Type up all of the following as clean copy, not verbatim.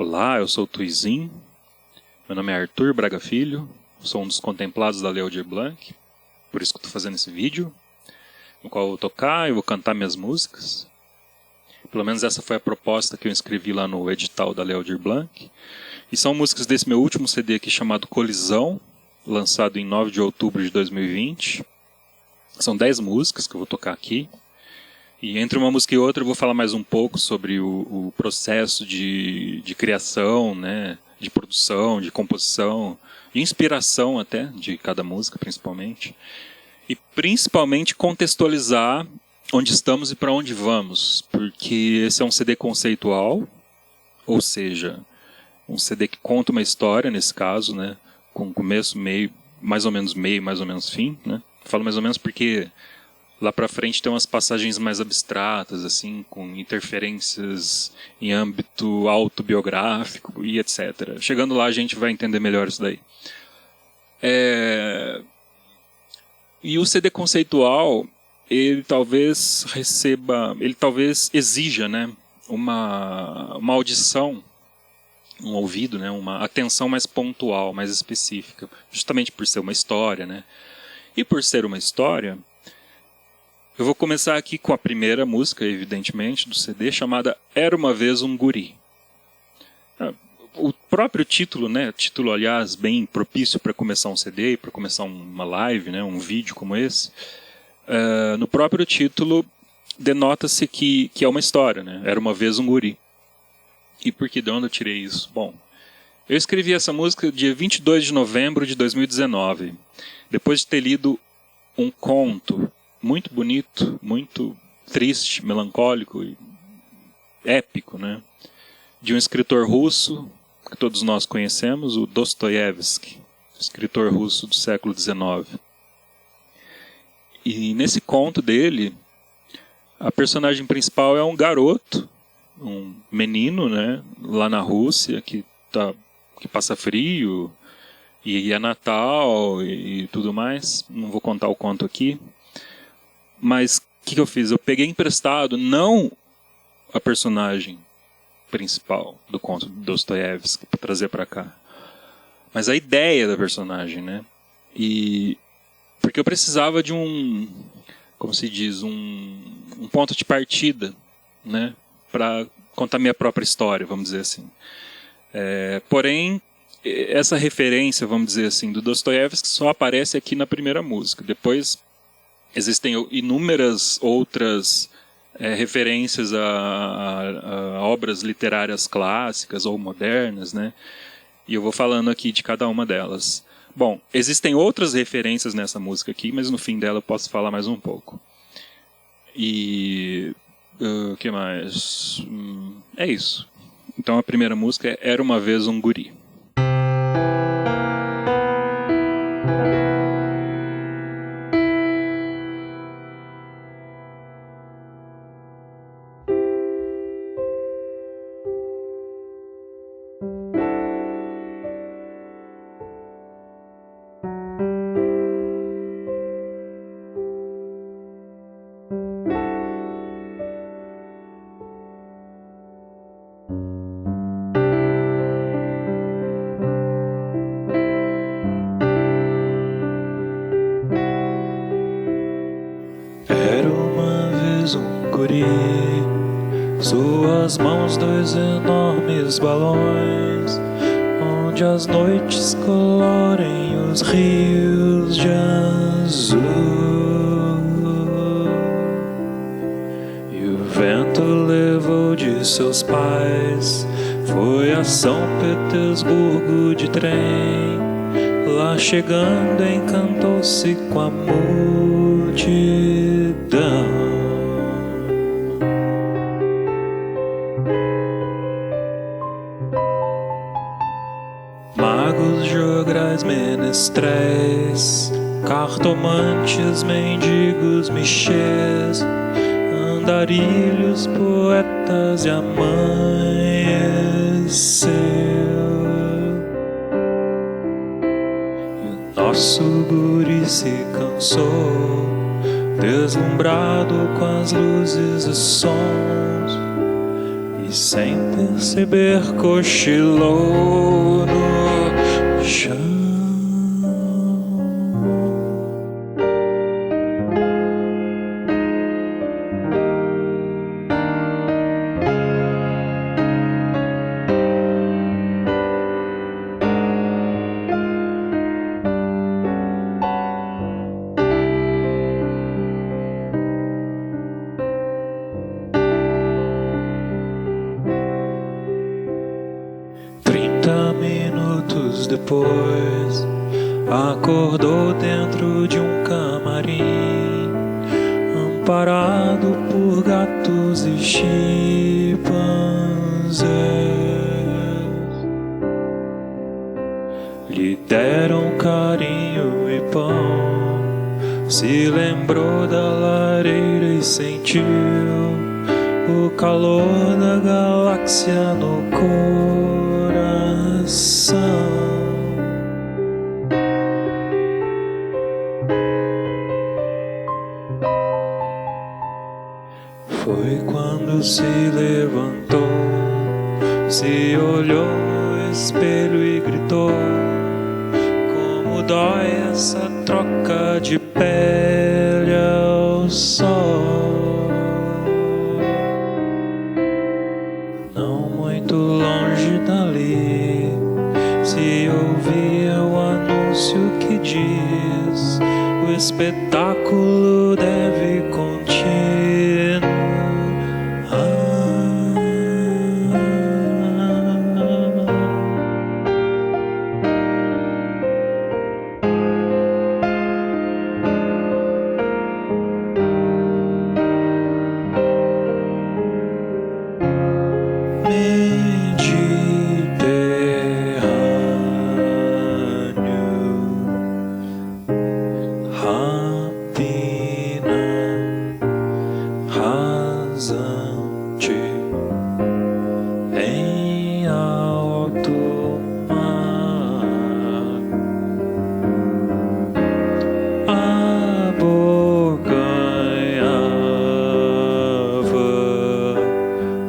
Olá, eu sou o Tuizin, meu nome é Arthur Braga Filho, sou um dos contemplados da Lei Aldir Blanc, por isso que eu estou fazendo esse vídeo, no qual eu vou tocar e vou cantar minhas músicas. Pelo menos essa foi a proposta que eu escrevi lá no edital da Lei Aldir Blanc. E são músicas desse meu último CD aqui chamado Colisão, lançado em 9 de outubro de 2020. São 10 músicas que eu vou tocar aqui. E entre uma música e outra eu vou falar mais um pouco sobre o processo de criação, né, de produção, de composição, de inspiração até, de cada música principalmente. E principalmente contextualizar onde estamos e para onde vamos, porque esse é um CD conceitual, ou seja, um CD que conta uma história nesse caso, né, com começo, meio, mais ou menos fim, né. Falo mais ou menos porque lá pra frente tem umas passagens mais abstratas, assim, com interferências em âmbito autobiográfico e etc. Chegando lá a gente vai entender melhor isso daí. E o CD conceitual, ele talvez exija, né, uma audição, um ouvido, né, uma atenção mais pontual, mais específica, justamente por ser uma história, né. E por ser uma história, eu vou começar aqui com a primeira música, evidentemente, do CD, chamada Era Uma Vez um Guri. O próprio título, né, título, aliás, bem propício para começar um CD, para começar uma live, né, um vídeo como esse, no próprio título denota-se que é uma história, né, Era Uma Vez um Guri. E por que de onde eu tirei isso? Bom, eu escrevi essa música dia 22 de novembro de 2019, depois de ter lido um conto muito bonito, muito triste, melancólico e épico, né, de um escritor russo que todos nós conhecemos, o Dostoiévski, escritor russo do século XIX. E nesse conto dele, a personagem principal é um garoto, um menino, né, lá na Rússia, que passa frio, e é Natal e tudo mais. Não vou contar o conto aqui. Mas o que eu fiz? Eu peguei emprestado não a personagem principal do conto de Dostoiévski para trazer para cá, mas a ideia da personagem, né? E porque eu precisava de como se diz, um ponto de partida, né? Para contar minha própria história, vamos dizer assim. Porém, essa referência, vamos dizer assim, do Dostoiévski só aparece aqui na primeira música. Depois existem inúmeras outras referências a obras literárias clássicas ou modernas, né? E eu vou falando aqui de cada uma delas. Bom, existem outras referências nessa música aqui, mas no fim dela eu posso falar mais um pouco. E o que mais? É isso. Então a primeira música é Era Uma Vez um Guri. Suas mãos, dois enormes balões, onde as noites colorem os rios de azul. E o vento levou de seus pais, foi a São Petersburgo de trem. Lá chegando encantou-se com a multidão. Magos, jograis, menestréis, cartomantes, mendigos, michês, andarilhos, poetas e amanheceu. E o nosso guri se cansou, deslumbrado com as luzes e sons, e sem perceber cochilou no chão. Minutos depois, acordou dentro de um camarim, amparado por gatos e chimpanzés. Lhe deram carinho e pão, se lembrou da lareira e sentiu o calor da galáxia no coração. Foi quando se levantou, se olhou no espelho e gritou: como dói essa troca de pele ao sol. Não muito longe dali se ouvia o anúncio que diz: o espetáculo deve continuar. Em alto mar, abocanhava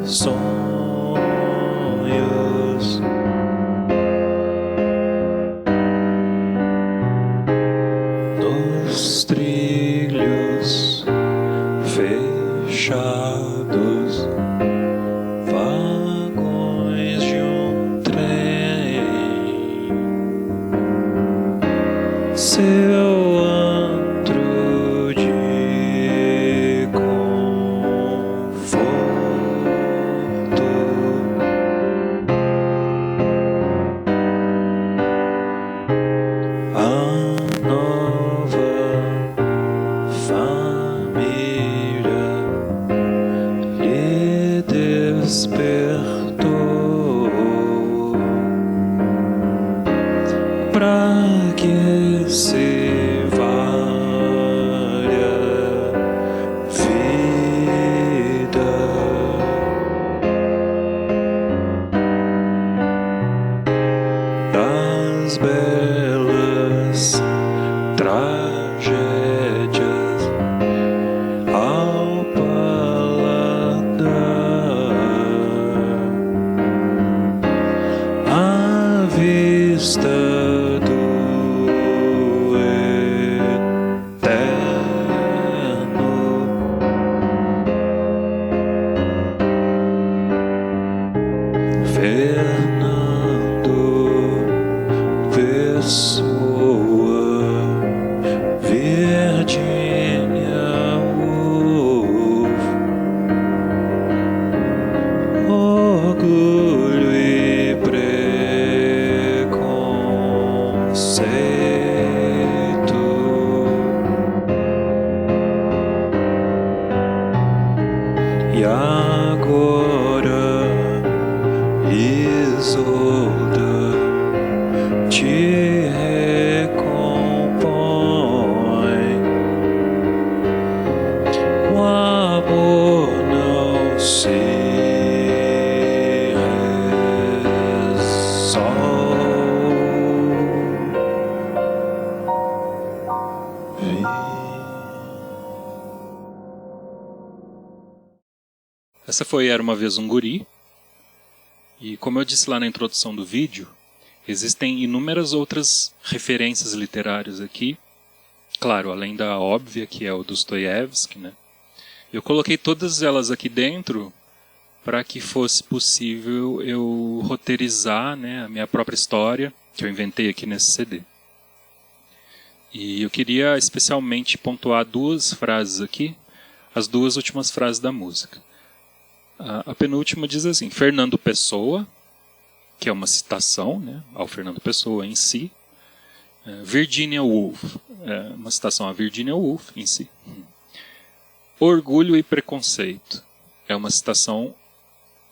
sonhos. Nos trilhos fechados, vagões de um trem, seu antro de conforto. A nova família lhe despertou pra que se valha vida. Das belas tragédias ao paladar, à vista do eterno, Fernando Pessoa, Virginia Woolf, orgulho e preconceito. E agora, Isolda te recompõe. O amor não se resolve. Essa foi Era Uma Vez um Guri, E como eu disse lá na introdução do vídeo, existem inúmeras outras referências literárias aqui. Claro, além da óbvia, que é o Dostoiévski, né? Eu coloquei todas elas aqui dentro para que fosse possível eu roteirizar, né, a minha própria história, que eu inventei aqui nesse CD. E eu queria especialmente pontuar duas frases aqui, as duas últimas frases da música. A penúltima diz assim: Fernando Pessoa, que é uma citação, né, ao Fernando Pessoa em si. Virginia Woolf, uma citação a Virginia Woolf em si. Orgulho e Preconceito, é uma citação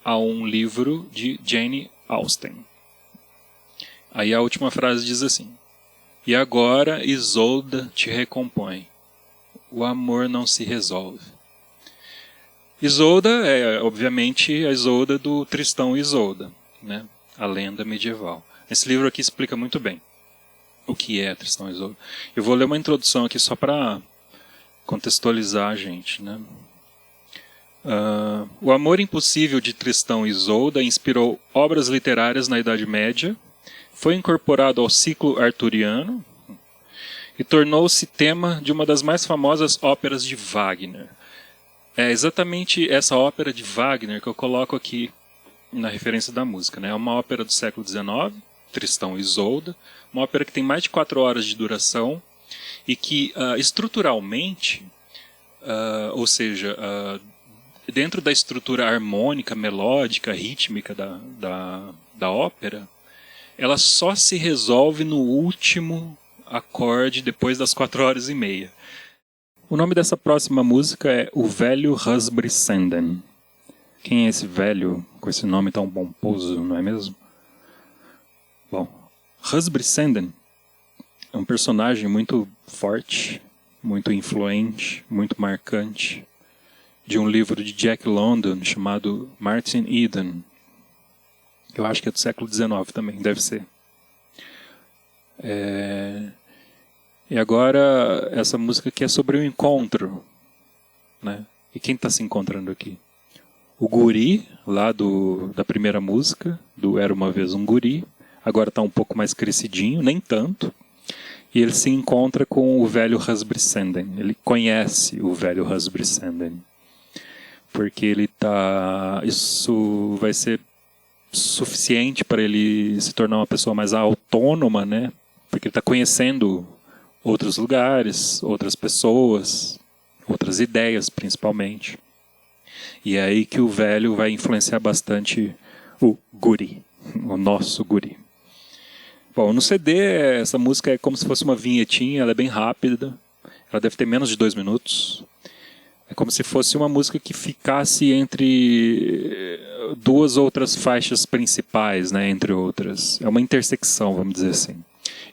a um livro de Jane Austen. Aí a última frase diz assim: E agora Isolda te recompõe, o amor não se resolve. Isolda é, obviamente, a Isolda do Tristão e Isolda, né? A lenda medieval. Esse livro aqui explica muito bem o que é Tristão e Isolda. Eu vou ler uma introdução aqui só para contextualizar a gente, né? O amor impossível de Tristão e Isolda inspirou obras literárias na Idade Média, foi incorporado ao ciclo arturiano e tornou-se tema de uma das mais famosas óperas de Wagner. É exatamente essa ópera de Wagner que eu coloco aqui na referência da música, né? É uma ópera do século XIX, Tristão e Isolda, uma ópera que tem mais de 4 horas de duração e que estruturalmente, ou seja, dentro da estrutura harmônica, melódica, rítmica da ópera, ela só se resolve no último acorde depois das 4 horas e meia. O nome dessa próxima música é O Velho Husbry-Senden. Quem é esse velho com esse nome tão pomposo, não é mesmo? Bom, Husbry-Senden é um personagem muito forte, muito influente, muito marcante, de um livro de Jack London chamado Martin Eden. Eu acho que é do século XIX também, deve ser. E agora, essa música aqui é sobre o encontro, né? E quem está se encontrando aqui? O guri, lá da primeira música, do Era Uma Vez um Guri, agora está um pouco mais crescidinho, nem tanto. E ele se encontra com o velho Husbry-Senden. Ele conhece o velho Husbry-Senden. Porque isso vai ser suficiente para ele se tornar uma pessoa mais autônoma, né? Porque ele está conhecendo outros lugares, outras pessoas, outras ideias principalmente. E é aí que o velho vai influenciar bastante o guri, o nosso guri. Bom, no CD essa música é como se fosse uma vinhetinha, ela é bem rápida, ela deve ter menos de 2 minutos. É como se fosse uma música que ficasse entre 2 outras faixas principais, né, entre outras. É uma intersecção, vamos dizer assim.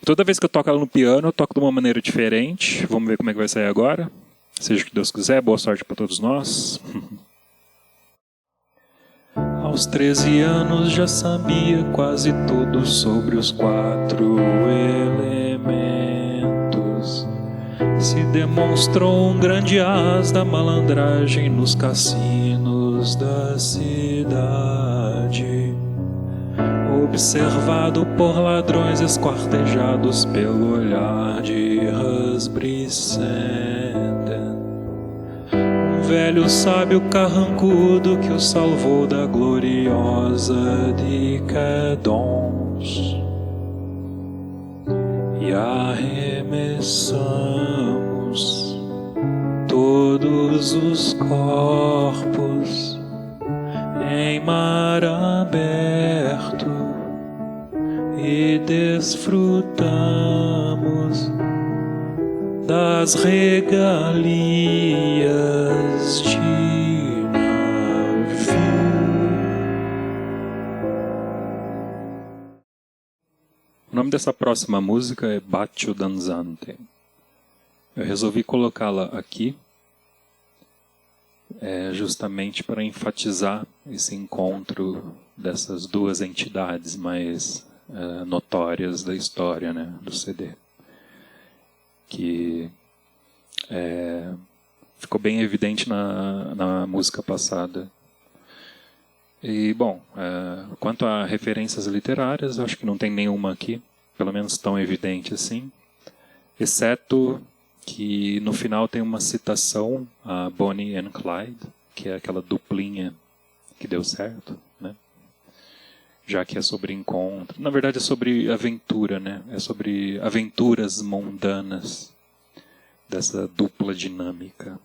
E toda vez que eu toco ela no piano, eu toco de uma maneira diferente. Vamos ver como é que vai sair agora. Seja o que Deus quiser, boa sorte para todos nós. Aos 13 anos já sabia quase tudo sobre os 4 elementos. Se demonstrou um grande as da malandragem nos cassinos da cidade, observado por ladrões esquartejados pelo olhar de Husbry-Senden, um velho sábio carrancudo que o salvou da gloriosa decadence. E arremessamos todos os corpos em mar aberto e desfrutamos das regalias de navio. O nome dessa próxima música é Bacio Danzante. Eu resolvi colocá-la aqui justamente para enfatizar esse encontro dessas 2 entidades mais notórias da história, né, do CD. Que ficou bem evidente na música passada. E, bom, quanto a referências literárias, eu acho que não tem nenhuma aqui, pelo menos tão evidente assim, exceto que no final tem uma citação a Bonnie and Clyde, que é aquela duplinha que deu certo, né? Já que é sobre encontro. Na verdade é sobre aventura, né? É sobre aventuras mundanas dessa dupla dinâmica.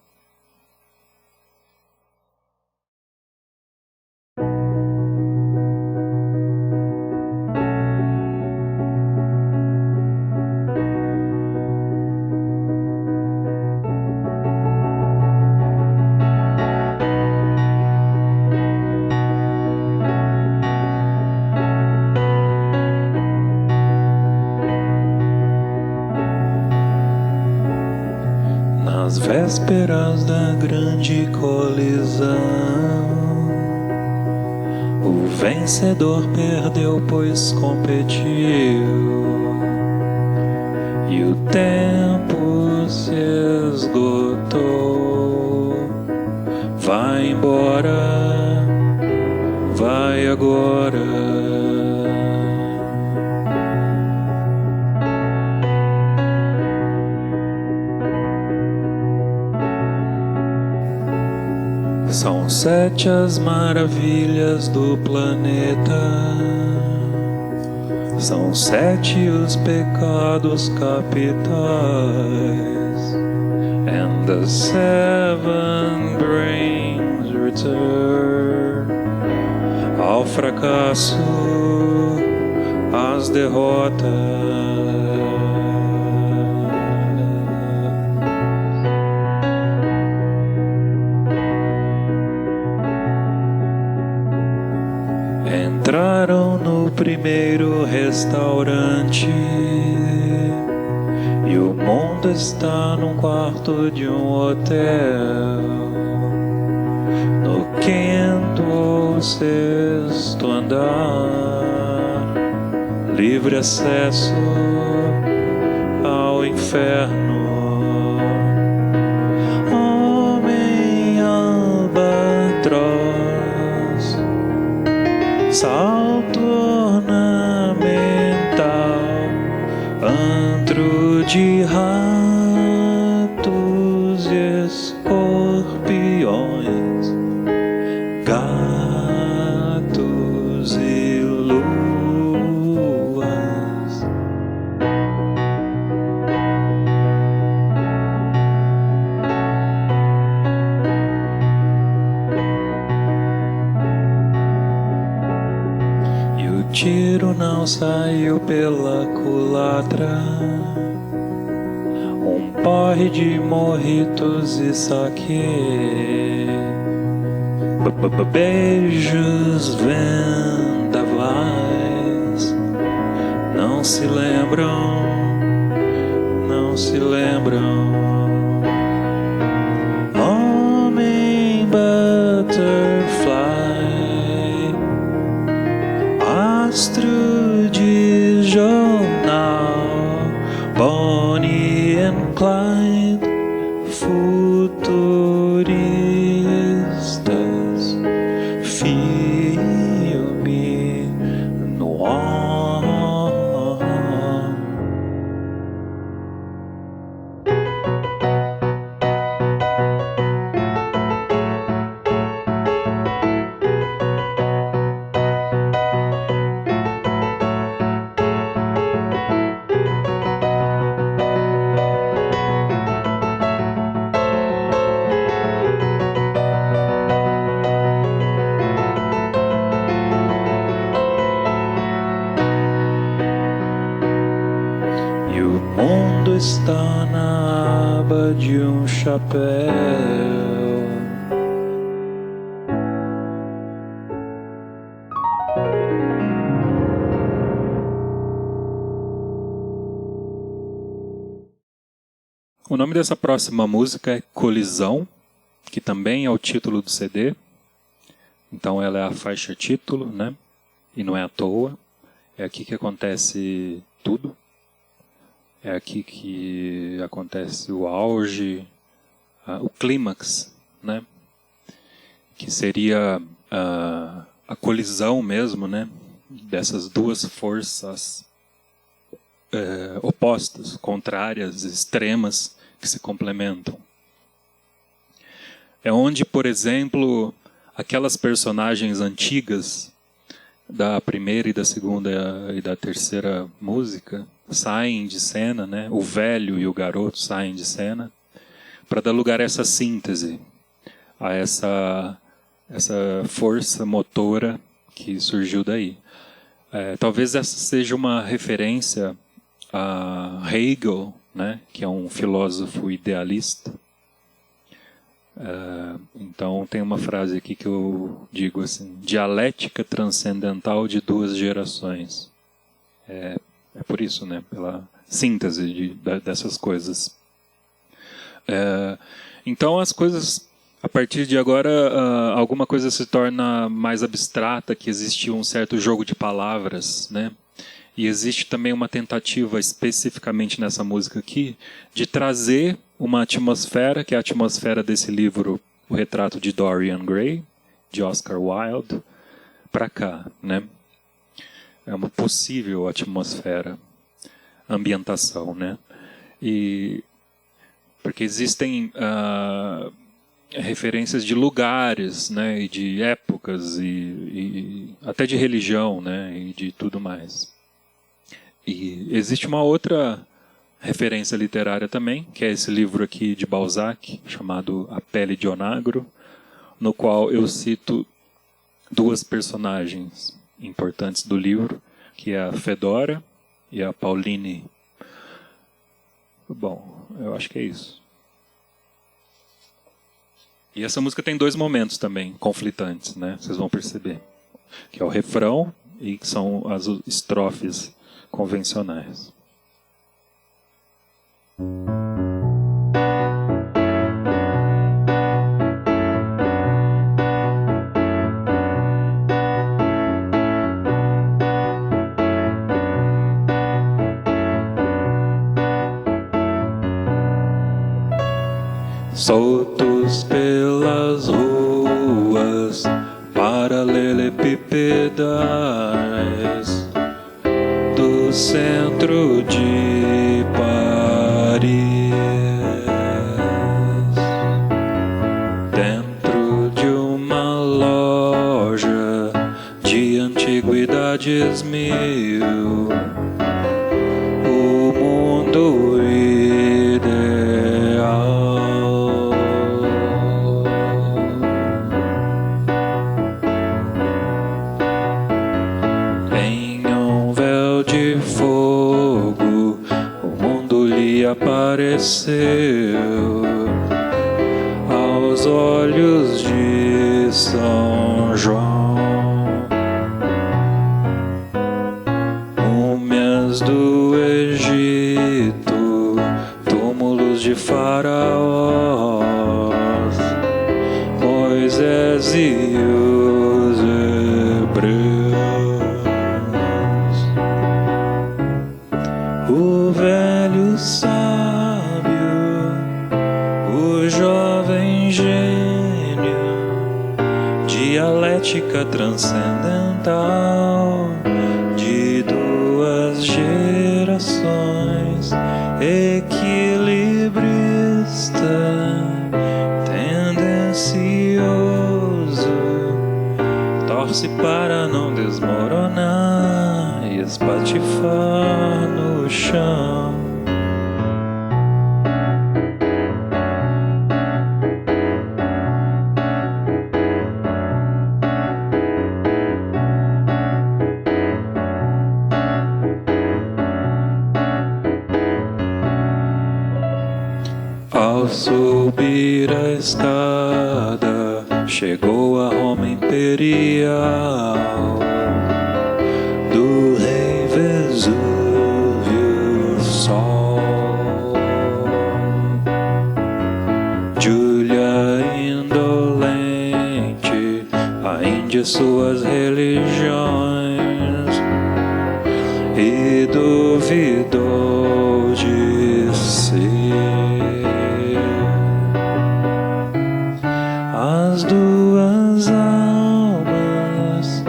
Nas vésperas da grande colisão, o vencedor perdeu, pois competiu, e o tempo se esgotou. Vai embora, vai agora. São 7 as maravilhas do planeta, são 7 os pecados capitais, and the 7 brings return ao fracasso, às derrotas. Entraram no primeiro restaurante e o mundo está num quarto de um hotel, no 5º ou 6º andar, livre acesso ao inferno. Homem albatroz, salto ornamental, antro de ratos e escorpiões, gatos e luas. O tiro não saiu pela culatra, um porre de morritos e saquê, beijos vendavais, não se lembram, não se lembram. Homem butterfly, astro de jornal, Bonnie and Clyde, futuristas, filme noir. E o mundo está na aba de um chapéu. O nome dessa próxima música é Colisão, que também é o título do CD. Então ela é a faixa título, né? E não é à toa. É aqui que acontece tudo. É aqui que acontece o auge, o clímax, né? Que seria a colisão mesmo, né, dessas duas forças opostas, contrárias, extremas, que se complementam. É onde, por exemplo, aquelas personagens antigas da primeira e da segunda e da terceira música saem de cena, né? O velho e o garoto saem de cena para dar lugar a essa síntese, a essa força motora que surgiu daí. Talvez essa seja uma referência a Hegel, né? Que é um filósofo idealista. Então tem uma frase aqui que eu digo assim: dialética transcendental de duas gerações. É por isso, né? Pela síntese dessas coisas. Então as coisas, a partir de agora, alguma coisa se torna mais abstrata, que existe um certo jogo de palavras, né? E existe também uma tentativa, especificamente nessa música aqui, de trazer uma atmosfera, que é a atmosfera desse livro, O Retrato de Dorian Gray, de Oscar Wilde, para cá, né? É uma possível atmosfera, ambientação, né? Porque existem referências de lugares, né? E de épocas, e até de religião, né? E de tudo mais. E existe uma outra referência literária também, que é esse livro aqui de Balzac, chamado A Pele de Onagro, no qual eu cito duas personagens importantes do livro, que é a Fedora e a Pauline. Bom, eu acho que é isso. E essa música tem dois momentos também, conflitantes, né? Vocês vão perceber. Que é o refrão e que são as estrofes convencionais. Soltos pelas ruas paralelepípedas do centro de Paris, dentro de uma loja de antiguidades mil, o mundo ideal. Apareceu aos olhos de São João, múmias do Egito, túmulos de faraós, Moisés e os hebreus. O velho sábio, o jovem gênio, dialética transcendental de duas gerações, equilibrista, tendencioso, torce para não desmoronar e espatifar no chão. Ao subir a escada, chegou a Roma imperial do rei Vesúvio Sol. Júlia indolente, a Índia suas religiões, e duvidou de si. As duas almas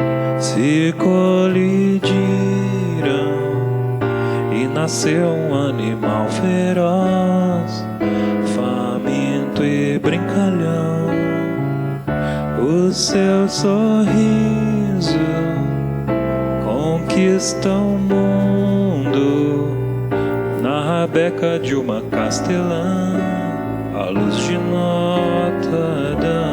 nasceu um animal feroz, faminto e brincalhão. O seu sorriso conquista o mundo na rabeca de uma castelã, à luz de Notre Dame.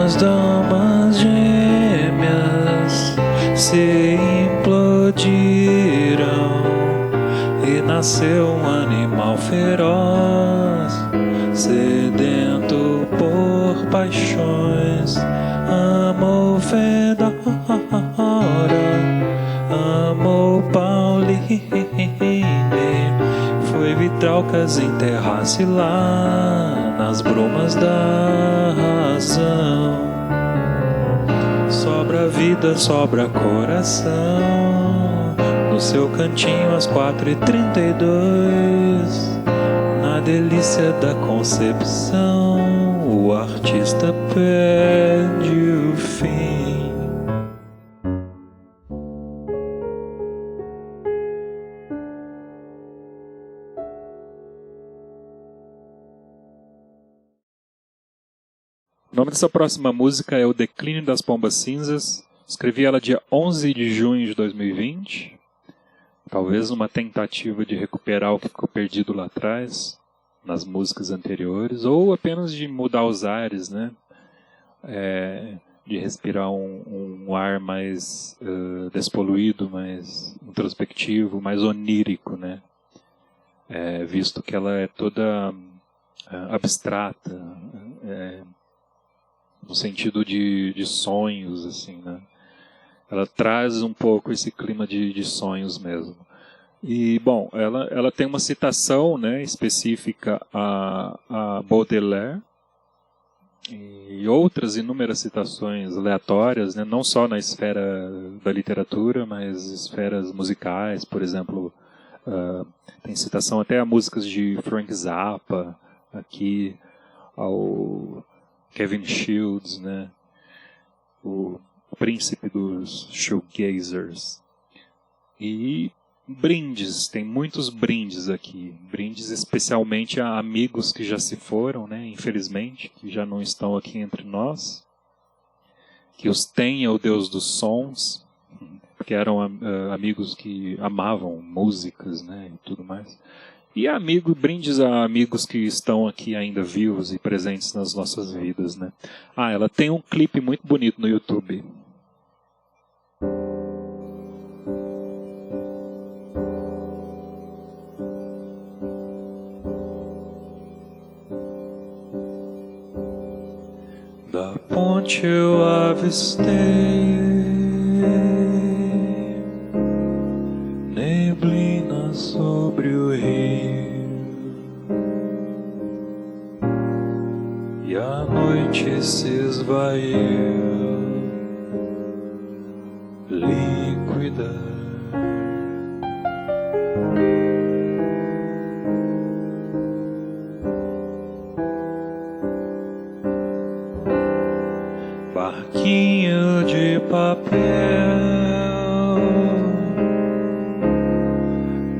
As damas gêmeas se implodiram e nasceu um animal feroz, sedento por paixões. Amou Fedora, amou Pauline, foi Vitraucas enterrar-se lá nas brumas da razão. Sobra vida, sobra coração, no seu cantinho às 4h32, na delícia da concepção, o artista perde o fim. O nome dessa próxima música é O Declínio das Pombas Cinzas. Escrevi ela dia 11 de junho de 2020. Talvez uma tentativa de recuperar o que ficou perdido lá atrás, nas músicas anteriores, ou apenas de mudar os ares, né? De respirar um ar mais despoluído, mais introspectivo, mais onírico, né? Visto que ela é toda abstrata, no sentido de sonhos, assim, né? Ela traz um pouco esse clima de sonhos mesmo. E, bom, ela tem uma citação, né, específica a Baudelaire e outras inúmeras citações aleatórias, né, não só na esfera da literatura, mas esferas musicais, por exemplo, tem citação até a músicas de Frank Zappa, aqui ao Kevin Shields, né? O príncipe dos shoegazers. E brindes, tem muitos brindes aqui. Brindes especialmente a amigos que já se foram, né? Infelizmente, que já não estão aqui entre nós. Que os tenha o Deus dos sons, porque eram amigos que amavam músicas, né? E tudo mais. E brindes a amigos que estão aqui ainda vivos e presentes nas nossas vidas, né? Ela tem um clipe muito bonito no YouTube. Da ponte eu avistei neblina sobre o rio, e a noite se esvaiu, líquida. Barquinho de papel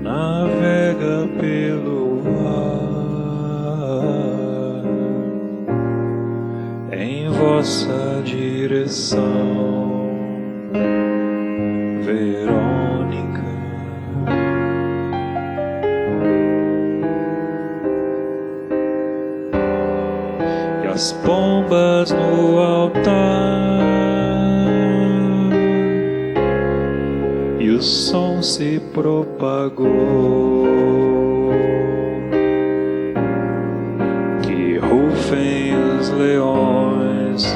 navega pelo ar em vossa direção. Verônica. E as pombas no altar, e o som se propagou. Que rufem os leões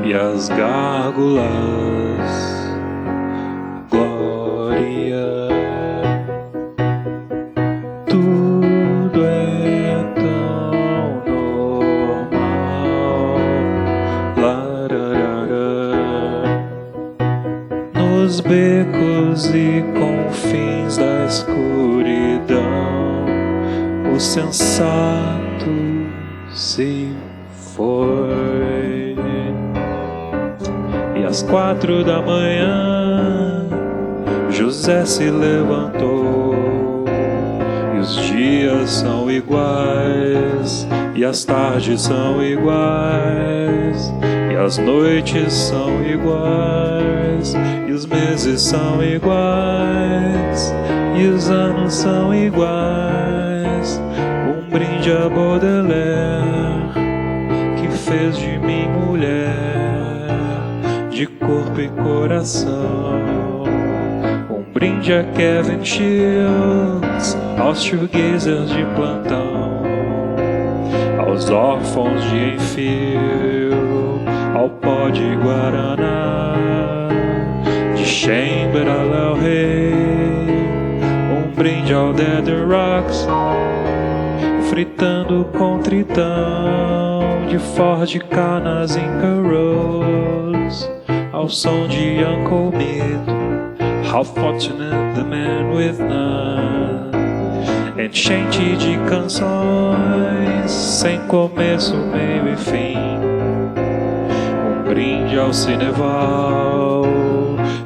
e as gárgulas. Glória, tudo é tão normal. Lararara. Nos becos e confins da escuridão, o sensato se foi. E às 4 da manhã José se levantou. E os dias são iguais, e as tardes são iguais, e as noites são iguais, e os meses são iguais, e os anos são iguais. Um brinde a Baudelaire, que fez de mim mulher, de corpo e coração. Um brinde a Kevin Shields, aos shoegazers de plantão, aos órfãos de Enfield, ao pó de Guaraná, de Chamber a Léo Rey. Um brinde ao Dead Rocks, fritando com tritão, de Ford Ka nas Inca Roads, ao som de Uncle Meat. How fortunate the man with none. Enchente de canções, sem começo, meio e fim. Um brinde ao Cineval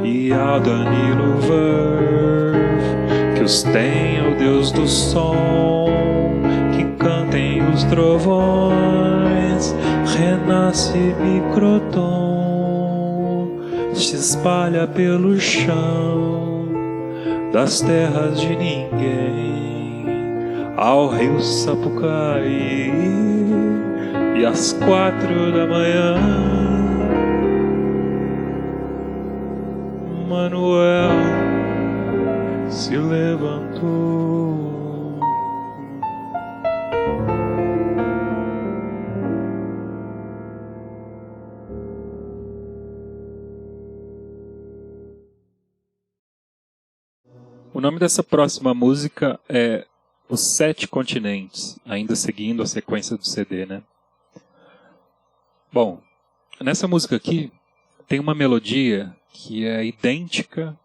e ao Danilo Verve, que os tenha o Deus do som, que cantem os trovões. Renasce microtom, se espalha pelo chão das terras de ninguém, ao rio Sapucaí. E às 4 da manhã Manuel se levantou. O nome dessa próxima música é Os Sete Continentes, ainda seguindo a sequência do CD, né? Bom, nessa música aqui tem uma melodia que é idêntica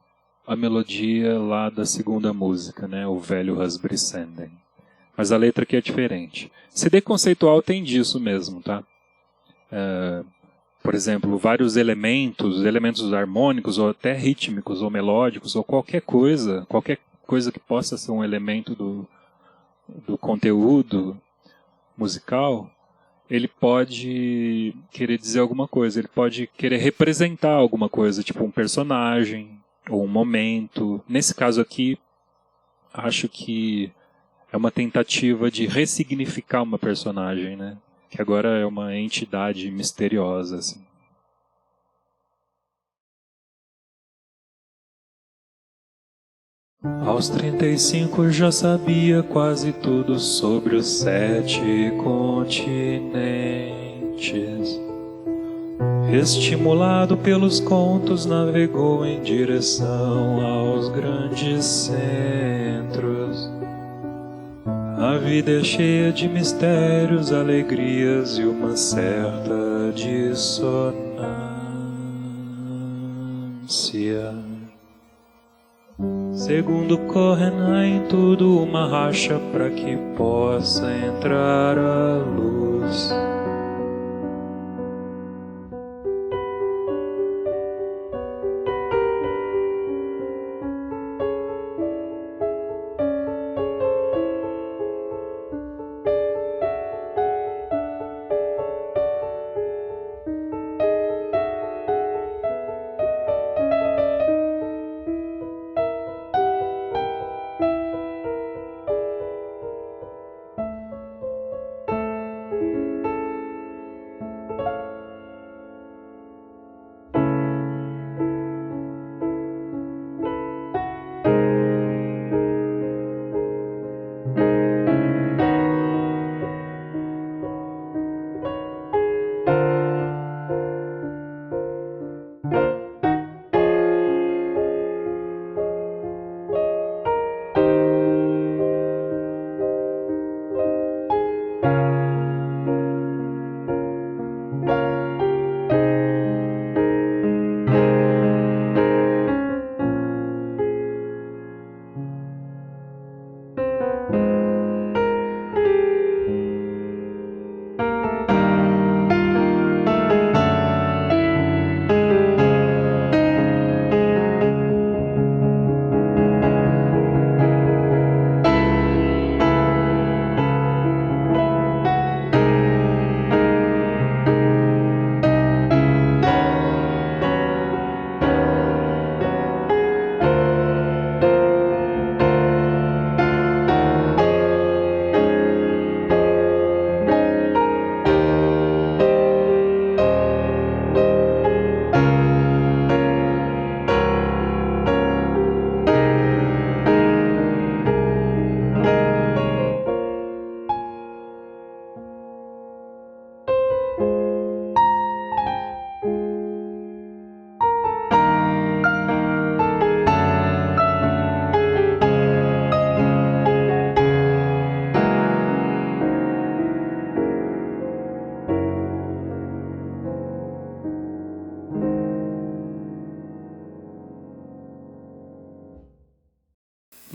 à melodia lá da segunda música, né? O Velho Raspberry Senden. Mas a letra aqui é diferente. CD conceitual tem disso mesmo, tá? Por exemplo, vários elementos harmônicos ou até rítmicos ou melódicos ou qualquer coisa que possa ser um elemento do conteúdo musical, ele pode querer dizer alguma coisa, ele pode querer representar alguma coisa, tipo um personagem ou um momento. Nesse caso aqui, acho que é uma tentativa de ressignificar uma personagem, né? Que agora é uma entidade misteriosa, assim. Aos 35 já sabia quase tudo sobre os 7 continentes. Estimulado pelos contos, navegou em direção aos grandes centros. A vida é cheia de mistérios, alegrias e uma certa dissonância. Segundo Cohen, há em tudo uma racha para que possa entrar a luz.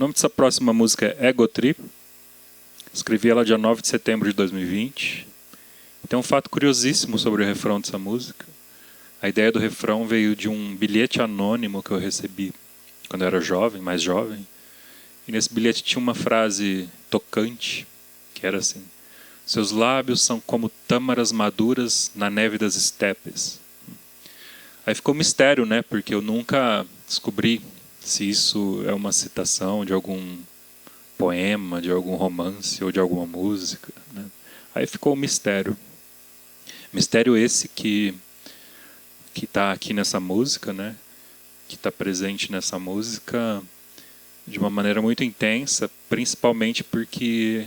O nome dessa próxima música é Ego Trip. Escrevi ela dia 9 de setembro de 2020. Tem um fato curiosíssimo sobre o refrão dessa música. A ideia do refrão veio de um bilhete anônimo que eu recebi quando eu era jovem, mais jovem. E nesse bilhete tinha uma frase tocante, que era assim: seus lábios são como tâmaras maduras na neve das estepes. Aí ficou um mistério, né? Porque eu nunca descobri se isso é uma citação de algum poema, de algum romance ou de alguma música, né? Aí ficou um mistério. Mistério esse que está aqui nessa música, né? Que está presente nessa música de uma maneira muito intensa, principalmente porque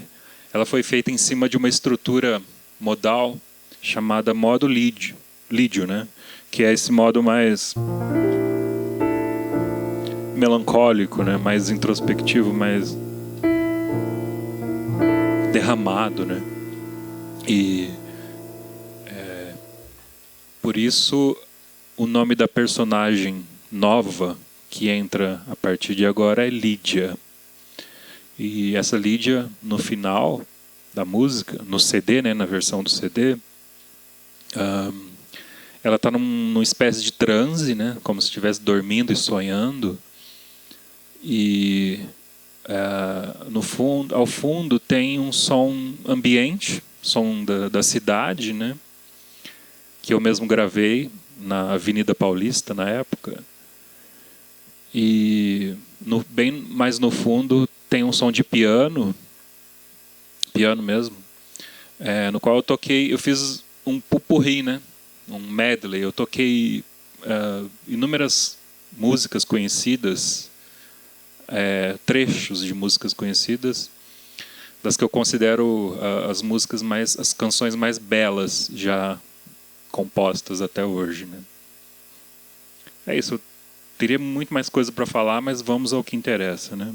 ela foi feita em cima de uma estrutura modal chamada modo lídio, né? Que é esse modo mais melancólico, né? Mais introspectivo, mais derramado, né? E por isso o nome da personagem nova que entra a partir de agora é Lídia. E essa Lídia, no final da música, no CD, né, na versão do CD, ela está numa espécie de transe, né, como se estivesse dormindo e sonhando. E no fundo, ao fundo tem um som ambiente, som da cidade, né, que eu mesmo gravei na Avenida Paulista na época. E bem mais no fundo tem um som de piano mesmo, no qual eu fiz um pupurri, né, um medley. Eu toquei inúmeras músicas conhecidas, trechos de músicas conhecidas, das que eu considero as canções mais belas já compostas até hoje, né? É isso. Eu teria muito mais coisa para falar, mas vamos ao que interessa, né?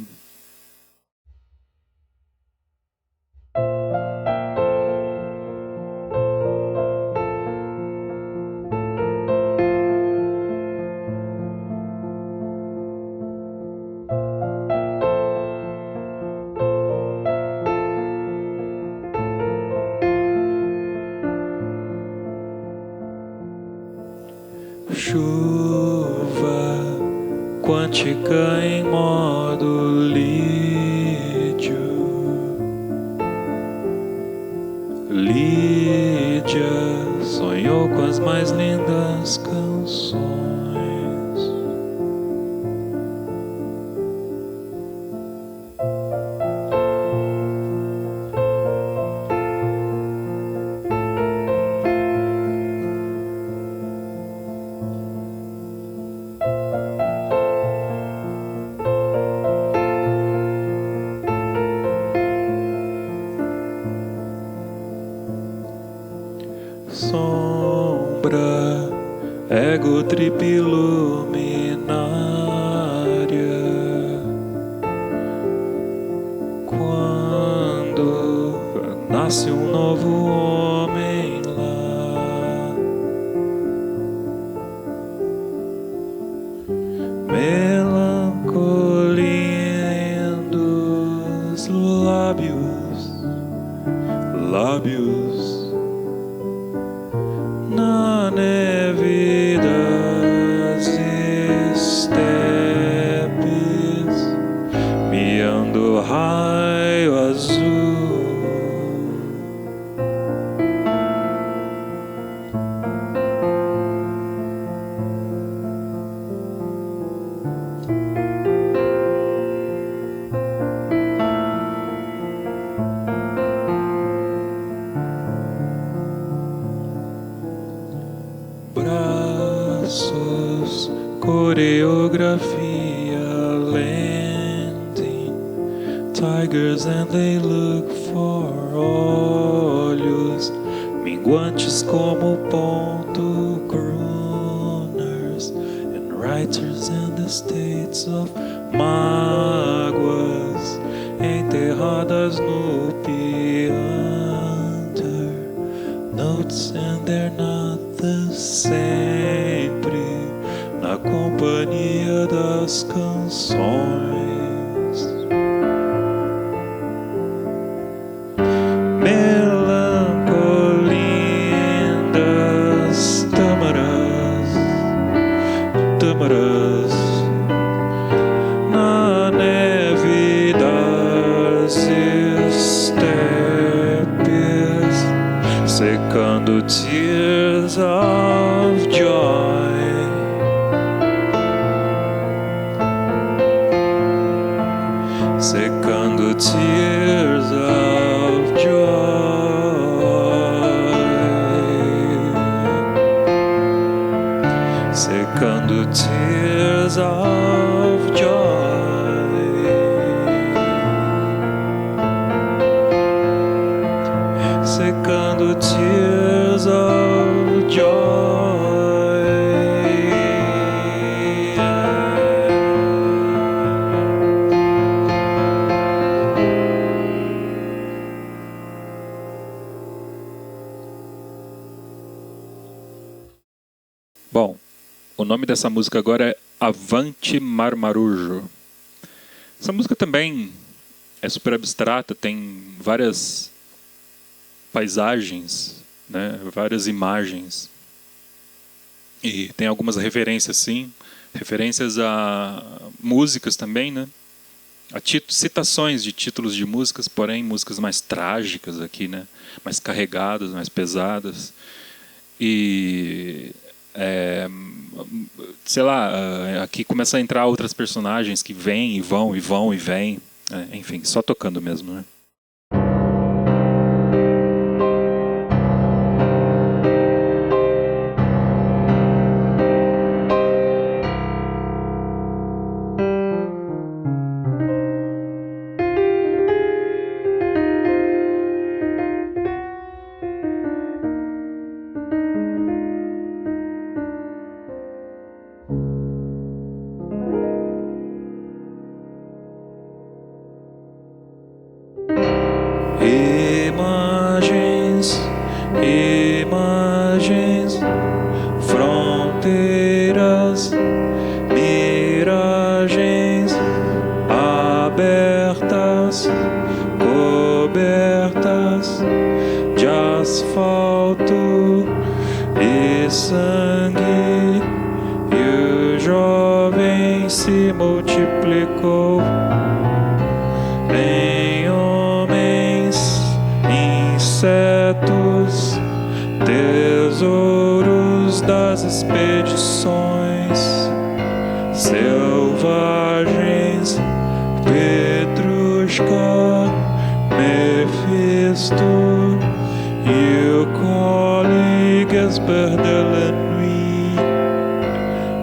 Chuva quântica em modo lídio. Lídia sonhou com as mais lindas canções. Sombra, ego trip luminária. Quando nasce um novo homem lá, melancolia dos lábios na neve das estepes, miando raio azul. Braços, coreografia lente, tigers and they look for olhos minguantes como ponto, crooners and writers in the states of mágoas enterradas no pianter, notes and they're not the sempre na companhia das canções. horas na neve das estepes, secando tears of joy. Secando tears of joy. Secando tears of joy. Secando tears of joy. Bom, o nome dessa música agora é Avante Marmarujo. Essa música também é super abstrata, tem várias paisagens, né, várias imagens. E tem algumas referências, sim, referências a músicas também, né? A citações de títulos de músicas, porém músicas mais trágicas aqui, né? Mais carregadas, mais pesadas. E sei lá, aqui começa a entrar outras personagens que vêm e vão e vão e vêm, enfim, só tocando mesmo, né? Imagens, imagens, fronteiras, miragens abertas, cobertas de asfalto e sangue, e o jovem se multiplicou em homens, insetos, tesouros das expedições, selvagens, Petrushka, Mephisto e o Coliguesber de la Nuit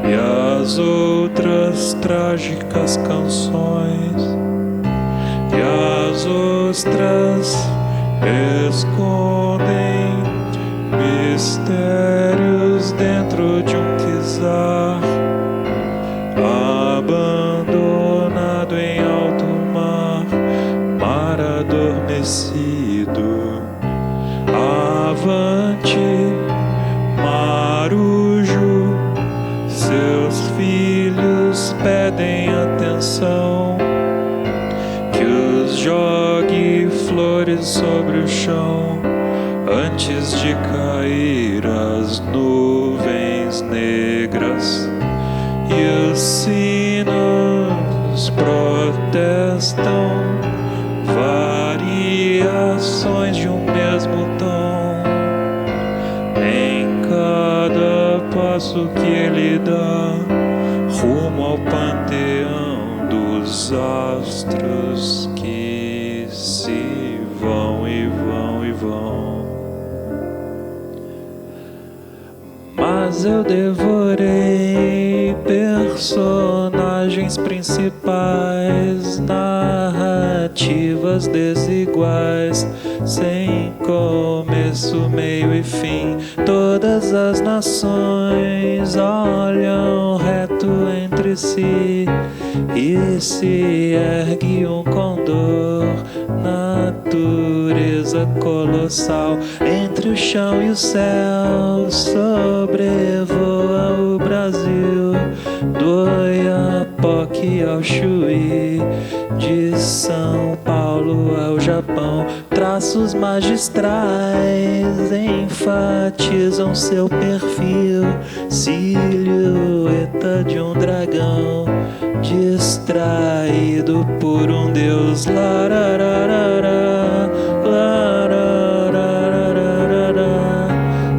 e as outras trágicas canções. E as ostras escondem mistérios dentro de um quizar abandonado em alto mar, mar adormecido. Avante, Marujo, seus filhos pedem atenção, que os jogue flores sobre o chão antes de cair as nuvens negras. E os sinos protestam variações de um mesmo tom em cada passo que ele dá rumo ao panteão dos astros que se vão e vão e vão. Mas eu devorei personagens principais, narrativas desiguais, sem começo, meio e fim. Todas as nações olham reto entre si e se ergue um condor, natureza colossal. Entre o chão e o céu sobrevoa o Brasil, do Oiapoque ao Chuí, de São Paulo ao Japão. Traços magistrais enfatizam seu perfil, silhueta de um dragão distraído por um deus. Larararara, larararara,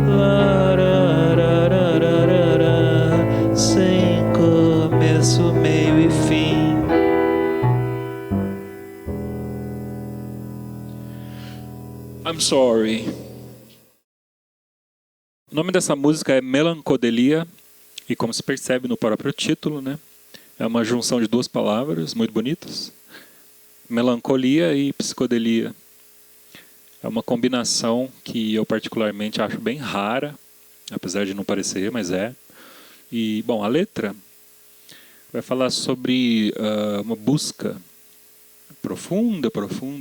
larararara, sem começo, meio e fim. I'm sorry. O nome dessa música é Melancodelia, e como se percebe no próprio título, né, é uma junção de duas palavras muito bonitas. Melancolia e psicodelia. É uma combinação que eu particularmente acho bem rara, apesar de não parecer, mas é. E, bom, a letra vai falar sobre uma busca profunda,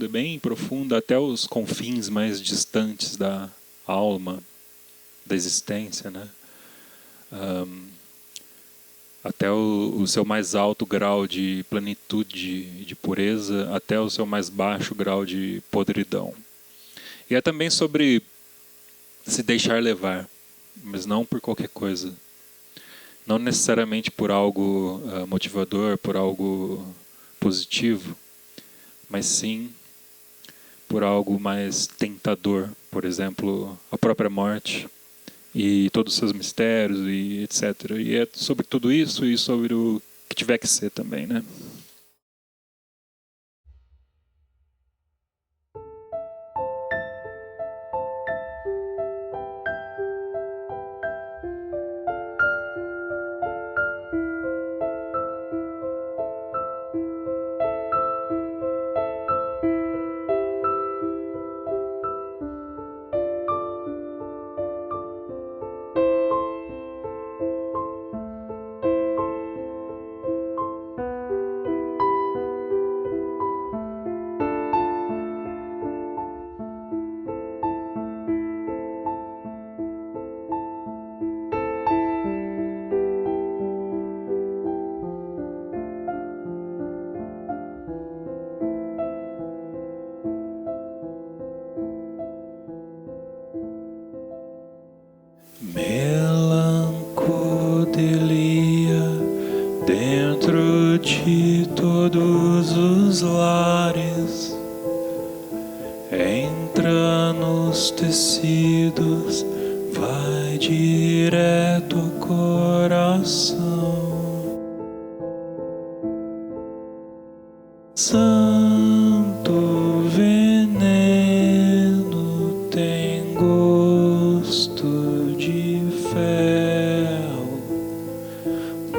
bem profunda, até os confins mais distantes da alma, da existência, né? Até o seu mais alto grau de plenitude e de pureza, até o seu mais baixo grau de podridão. E é também sobre se deixar levar, mas não por qualquer coisa. Não necessariamente por algo motivador, por algo positivo, mas sim por algo mais tentador, por exemplo, a própria morte e todos os seus mistérios e etc. E é sobre tudo isso e sobre o que tiver que ser também, né? Melancodelia dentro de todos os lares, entra nos tecidos, vai direto ao coração. Santo veneno tem gosto de ferro,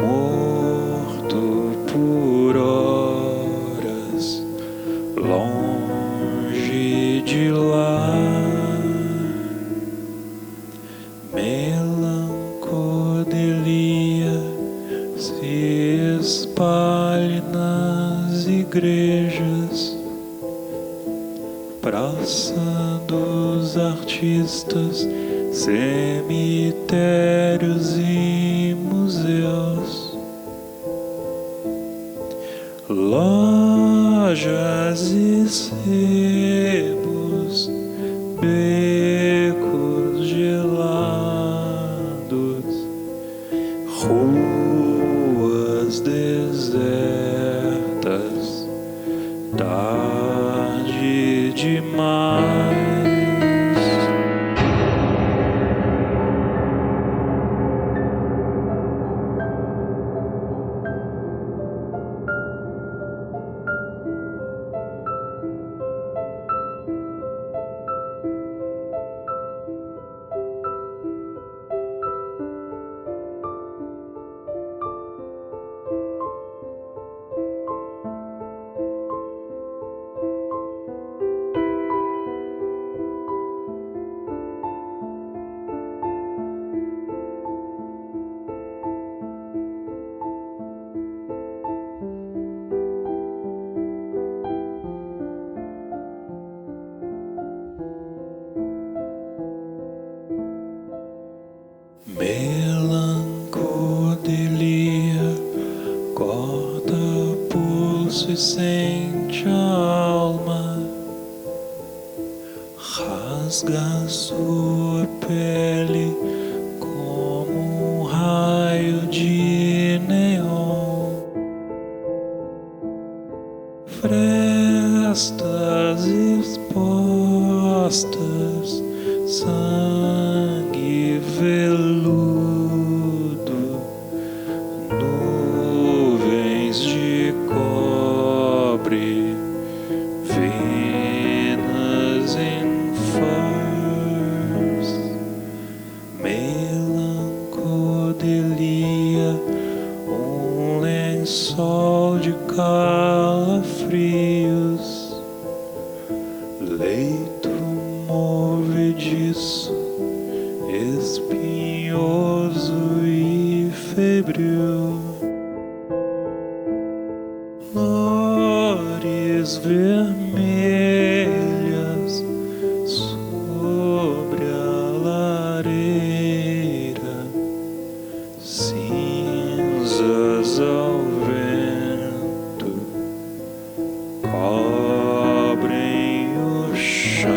morto por horas, longe de lá. Melancodelia se espalha nas igrejas, praça dos artistas, cemitérios e museus, lojas e sebos, becos gelados, ruas desertas, tarde demais. Melancodelia corta pulso e sente a alma rasga sua pele como um raio de neon. Frestas expostas, sangue veludo, nuvens de cobre, venas em furs, melancolia, um lençol de calafrios, leito movediço, espinhoso e febril, flores vermelhas sobre a lareira, cinzas ao vento cobrem o chão.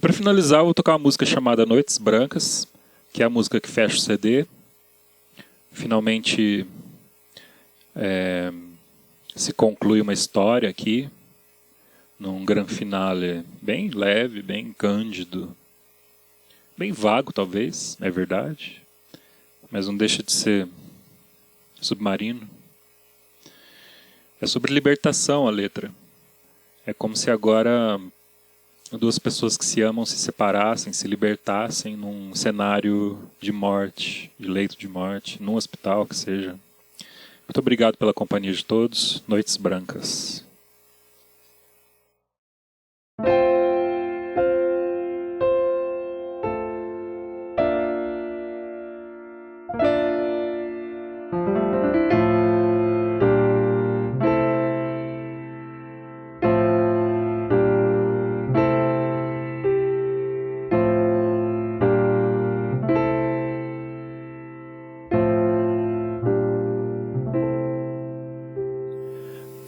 Para finalizar, eu vou tocar uma música chamada Noites Brancas, que é a música que fecha o CD. Finalmente se conclui uma história aqui, num grande finale bem leve, bem cândido, bem vago talvez, é verdade, mas não deixa de ser submarino. É sobre libertação a letra. É como se agora duas pessoas que se amam se separassem, se libertassem num cenário de morte, de leito de morte, num hospital que seja. Muito obrigado pela companhia de todos. Noites Brancas.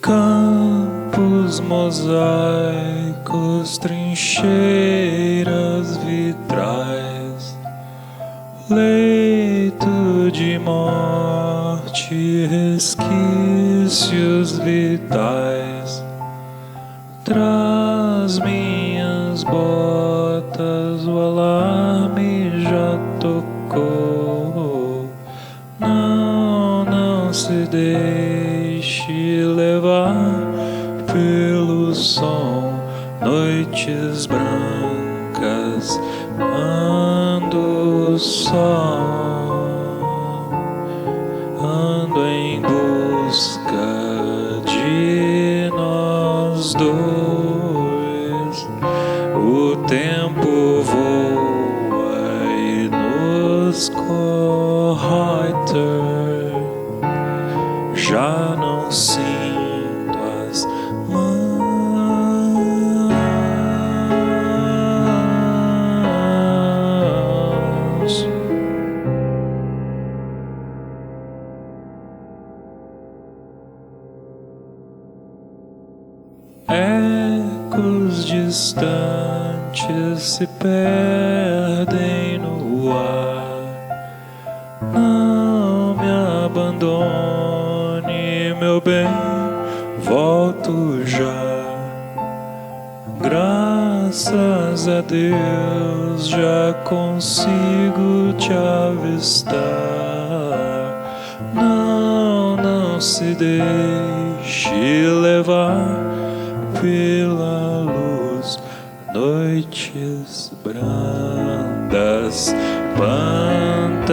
Campos mosaicos, trincheiras vitrais, leito de morte, resquícios vitais. Traz minhas botas, o alarme já tocou. Não se deixe levar pelo som. Noites brancas, ando só, ando em busca de nós dois. O tempo voa e nos corre, já não sinto as mãos. Ecos distantes se perdem no ar. Não me abandone, meu bem, volto já. Graças a Deus já consigo te avistar. Não se deixe levar pela luz. Noites brandas, pantanais,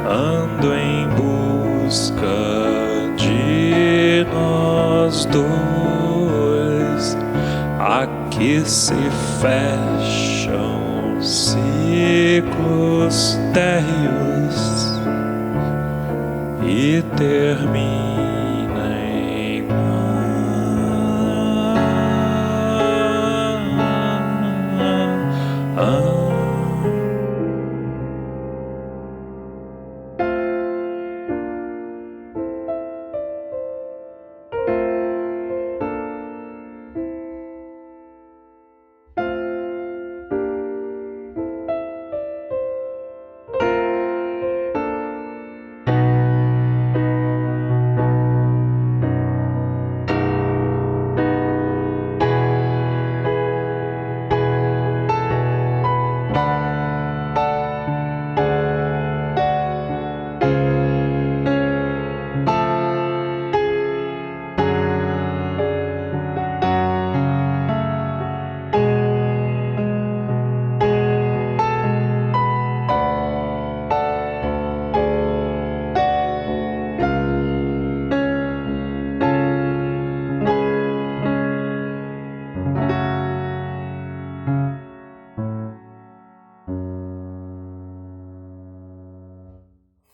ando em busca de nós dois. Aqui se fecham ciclos térreos e termina em mar.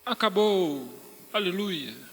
Acabou! Aleluia!